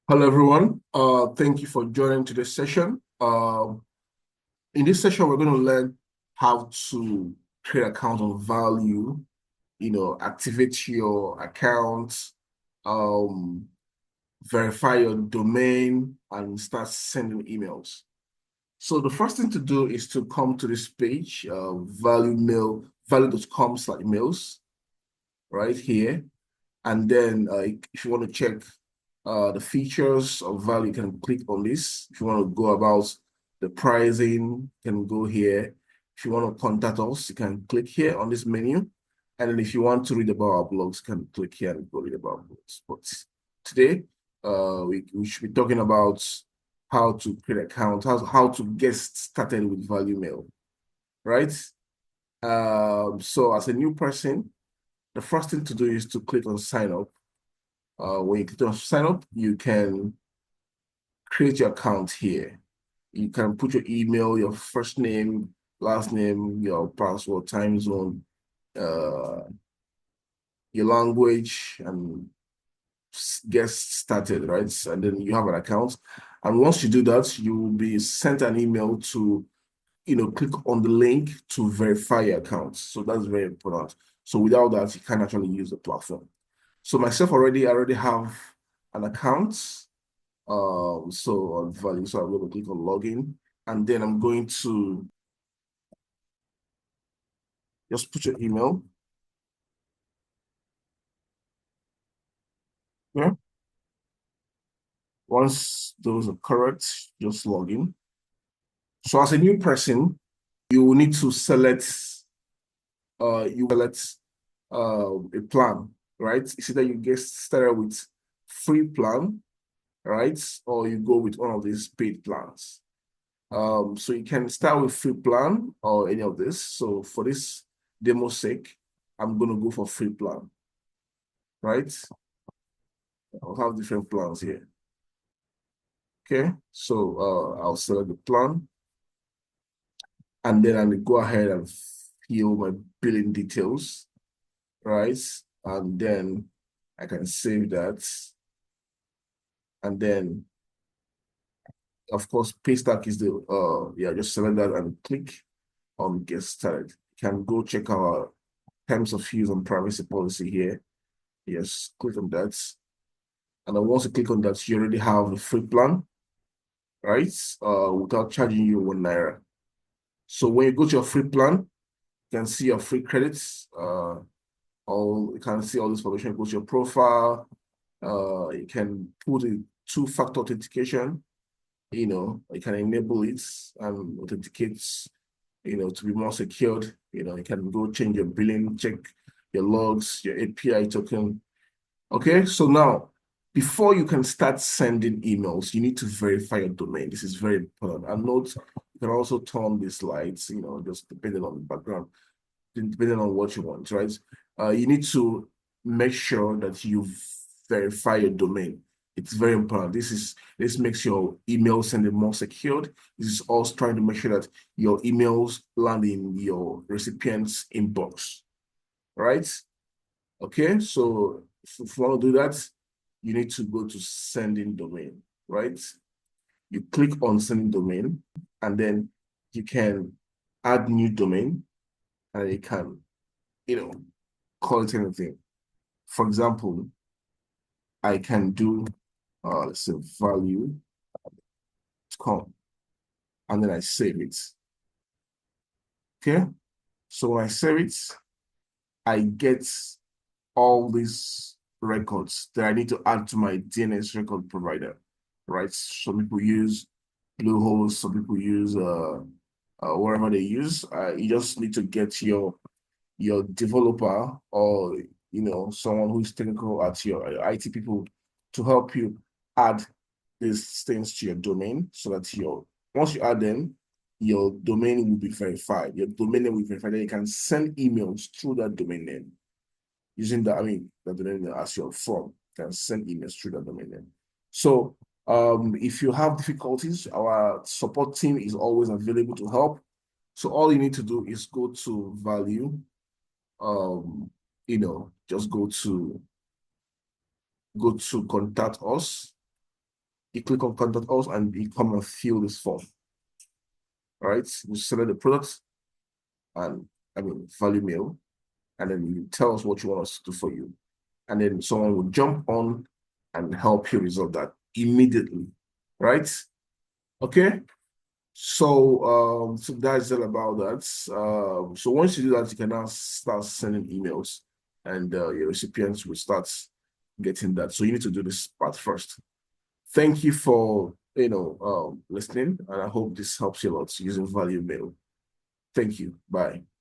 Hello, everyone. Thank you for joining today's session. In this session, we're going to learn how to create account on Value, activate your account, um, verify your domain, and start sending emails. So the first thing to do is to come to this page, value.com/mails, right here. And then if you want to check the features of Value, you can click on this. If you want to go about the pricing, you can go here. If you want to contact us, you can click here on this menu. And then if you want to read about our blogs, you can click here and go read about blogs. But today, we should be talking about how to create an account, how to get started with Value Mail, right? So as a new person, the first thing to do is to click on sign up. When you click on sign up, you can create your account here. You can put your email, your first name, last name, your password, time zone, uh, your language, and get started, right? And then you have an account. And once you do that, you will be sent an email to, click on the link to verify your account. So that's very important. So without that, you can't actually use the platform. So myself I already have an account. So on Value, so I'm going to click on login, and then I'm going to just put your email. Yeah. Once those are correct, just log in. So as a new person, you will need to select a plan, right? It's either you get started with free plan, right? Or you go with one of these paid plans. So you can start with free plan or any of this. So for this demo sake, I'm going to go for free plan, right? I'll have different plans here. Okay, so I'll select the plan, and then I'll go ahead and fill my billing details, right? And then I can save that. And then, of course, Paystack is just select that and click on get started. You can go check our terms of use and privacy policy here. Yes, click on that. And then once you click on that, you already have a free plan, right? Without charging you £1. So when you go to your free plan, you can see your free credits. You can see all this information. Go to your profile. You can put a two-factor authentication. You can enable it and authenticate, to be more secured. You can go change your billing, check your logs, your API token. Okay, so now, before you can start sending emails, you need to verify your domain. This is very important. And note, you can also turn these lights, just depending on the background, depending on what you want, right? You need to make sure that you verify your domain. It's very important. This makes your email sending more secured. This is also trying to make sure that your emails land in your recipient's inbox, right? Okay, so if you want to do that, you need to go to sending domain, right? You click on sending domain, and then you can add new domain, and you can, call it anything. For example, I can do, let's say value.com, and then I save it. Okay, so when I save it, I get all these records that I need to add to my DNS record provider, right? Some people use Bluehost, some people use whatever they use. You just need to get your developer or someone who's technical at your IT people to help you add these things to your domain so that once you add them, your domain will be verified. Your domain name will be verified. Then you can send emails through that domain name using the domain name as your form. You can send emails through that domain name. So if you have difficulties, our support team is always available to help. So all you need to do is go to Value, just go to contact us, you click on contact us and you come and fill this form. All right, you select the product and value mail, and then you tell us what you want us to do for you. And then someone will jump on and help you resolve that immediately, right? Okay. So that's all about that. So once you do that, you can now start sending emails, and your recipients will start getting that. So you need to do this part first. Thank you for listening, and I hope this helps you a lot using value mail. Thank you. Bye.